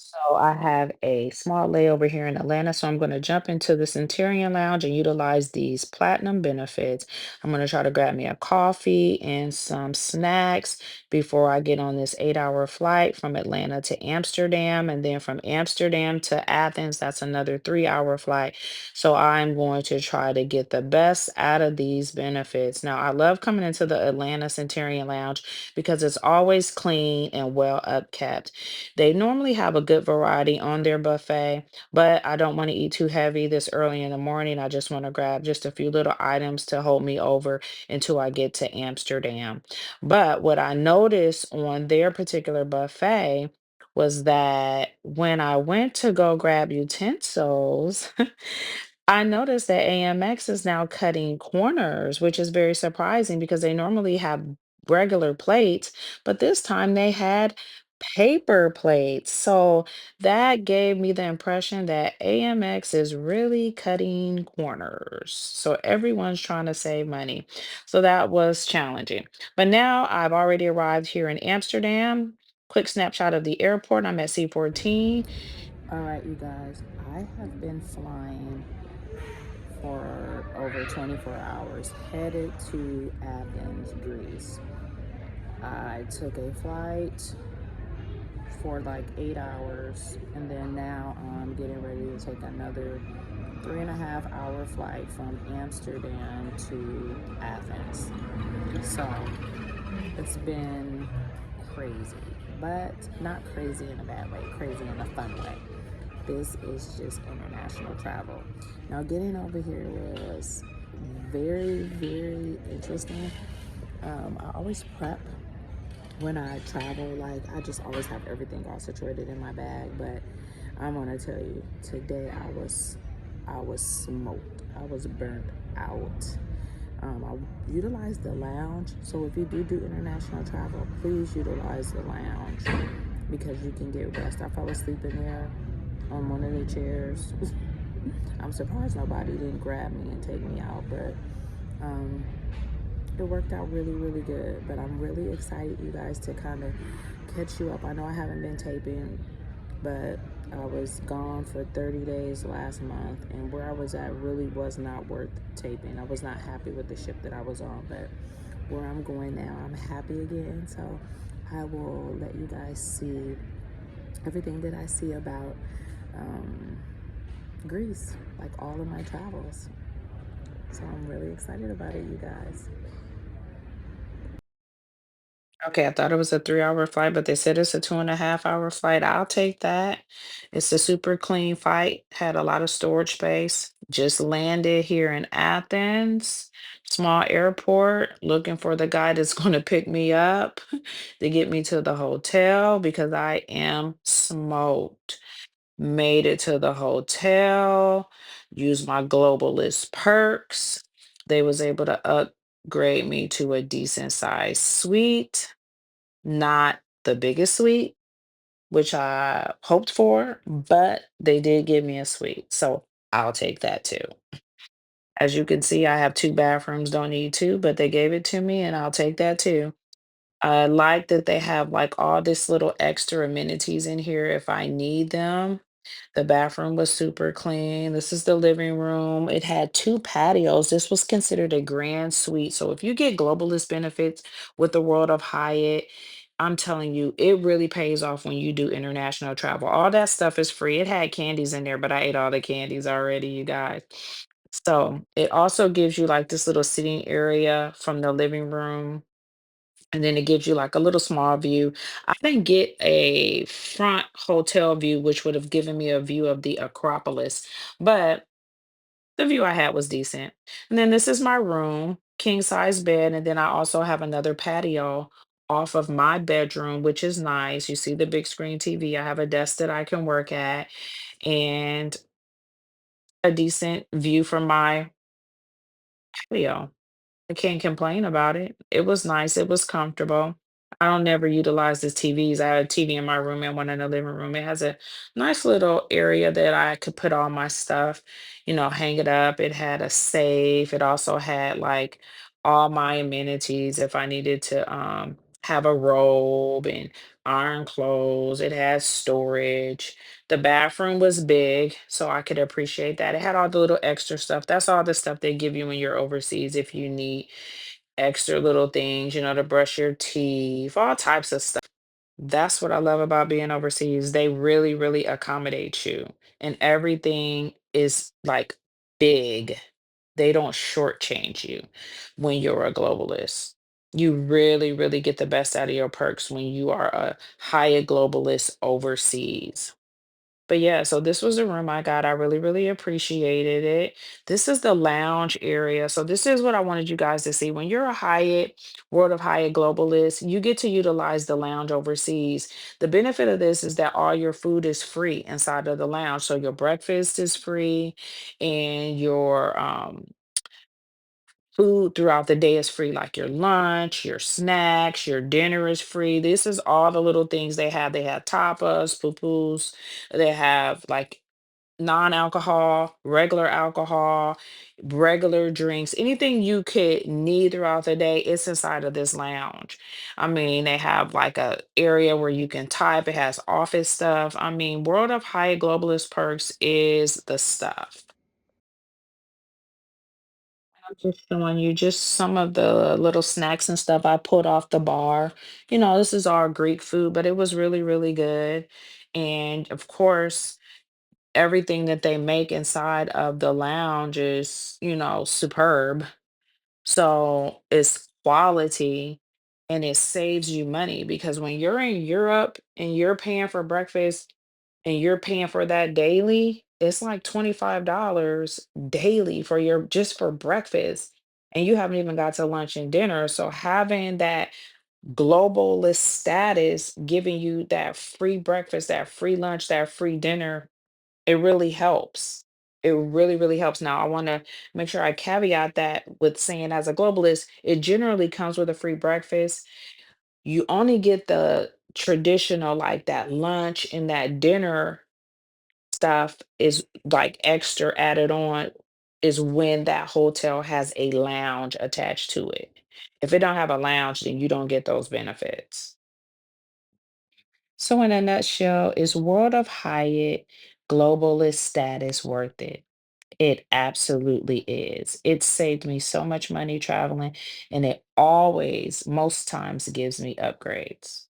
So I have a small layover here in Atlanta, so I'm going to jump into the Centurion Lounge and utilize these platinum benefits. I'm going to try to grab me a coffee and some snacks before I get on this 8-hour flight from Atlanta to Amsterdam, and then from Amsterdam to Athens. That's another 3-hour flight. So I'm going to try to get the best out of these benefits. Now, I love coming into the Atlanta Centurion Lounge because it's always clean and well upkept. They normally have a good variety on their buffet, but I don't want to eat too heavy this early in the morning. I just want to grab just a few little items to hold me over until I get to Amsterdam. But what I noticed on their particular buffet was that when I went to go grab utensils, I noticed that AMX is now cutting corners, which is very surprising because they normally have regular plates, but this time they had paper plates. So that gave me the impression that AMX is really cutting corners. So everyone's trying to save money. So that was challenging. But now I've already arrived here in Amsterdam. Quick snapshot of the airport. I'm at C14. All right, you guys, I have been flying for over 24 hours, headed to Athens, Greece. I took a flight for like 8 hours, and then now I'm getting ready to take another 3.5 hour flight from Amsterdam to Athens. So it's been crazy, but not crazy in a bad way, crazy in a fun way. This is just international travel. Now, getting over here was very, very interesting. I always prep when I travel. Like, I just always have everything all situated in my bag. But I'm gonna tell you, today I was smoked. I was burnt out. I utilized the lounge. So if you do international travel, please utilize the lounge because you can get rest. I fell asleep in there on one of the chairs. I'm surprised nobody didn't grab me and take me out, but um, it worked out really, really good. But I'm really excited, you guys, to kind of catch you up. I know I haven't been taping, but I was gone for 30 days last month, and where I was at really was not worth taping. I was not happy with the ship that I was on, but where I'm going now, I'm happy again. So I will let you guys see everything that I see about um, Greece, like all of my travels. So I'm really excited about it, you guys. Okay, I thought it was a 3-hour flight, but they said it's a 2.5 hour flight. I'll take that. It's a super clean flight, had a lot of storage space. Just landed here in Athens, small airport, looking for the guy that's going to pick me up to get me to the hotel because I am smoked. Made it to the hotel, used my globalist perks. They was able to upgrade me to a decent sized suite, not the biggest suite, which I hoped for, but they did give me a suite. So I'll take that too. As you can see, I have two bathrooms, don't need two, but they gave it to me and I'll take that too. I like that they have like all this little extra amenities in here if I need them. The bathroom was super clean. This is the living room. It had two patios. This was considered a grand suite. So if you get globalist benefits with the World of Hyatt, I'm telling you, it really pays off when you do international travel. All that stuff is free. It had candies in there, but I ate all the candies already, you guys. So it also gives you like this little sitting area from the living room, and then it gives you like a little small view. I didn't get a front hotel view, which would have given me a view of the Acropolis, but the view I had was decent. And then this is my room, king size bed. And then I also have another patio off of my bedroom, which is nice. You see the big screen TV. I have a desk that I can work at and a decent view from my patio. I can't complain about it. It was nice. It was comfortable. I don't never utilize the TVs. I had a TV in my room and one in the living room. It has a nice little area that I could put all my stuff, hang it up. It had a safe. It also had like all my amenities if I needed to have a robe and iron clothes. It has storage. The bathroom was big, so I could appreciate that. It had all the little extra stuff. That's all the stuff they give you when you're overseas if you need extra little things, to brush your teeth, all types of stuff. That's what I love about being overseas. They really, really accommodate you, and everything is like big. They don't shortchange you when you're a globalist. You really, really get the best out of your perks when you are a Hyatt globalist overseas. But yeah, so this was the room I got. I really, really appreciated it. This is the lounge area. So this is what I wanted you guys to see. When you're a Hyatt, World of Hyatt globalist, you get to utilize the lounge overseas. The benefit of this is that all your food is free inside of the lounge. So your breakfast is free and your food throughout the day is free, like your lunch, your snacks, your dinner is free. This is all the little things they have. They have tapas, pupus. They have like non-alcohol, regular alcohol, regular drinks, anything you could need throughout the day, it's inside of this lounge. I mean, they have like a area where you can type. It has office stuff. I mean, World of Hyatt Globalist Perks is the stuff. I'm just showing you just some of the little snacks and stuff I pulled off the bar. This is all Greek food, but it was really, really good. And of course, everything that they make inside of the lounge is, superb. So it's quality and it saves you money because when you're in Europe and you're paying for breakfast and you're paying for that daily, it's like $25 daily for your just for breakfast. And you haven't even got to lunch and dinner. So having that globalist status giving you that free breakfast, that free lunch, that free dinner, it really helps. It really, really helps. Now, I want to make sure I caveat that with saying as a globalist, it generally comes with a free breakfast. You only get the traditional, like that lunch and that dinner stuff is like extra added on, is when that hotel has a lounge attached to it. If it don't have a lounge, then you don't get those benefits. So, in a nutshell, is World of Hyatt globalist status worth it? It absolutely is. It saved me so much money traveling, and it always, most times, gives me upgrades.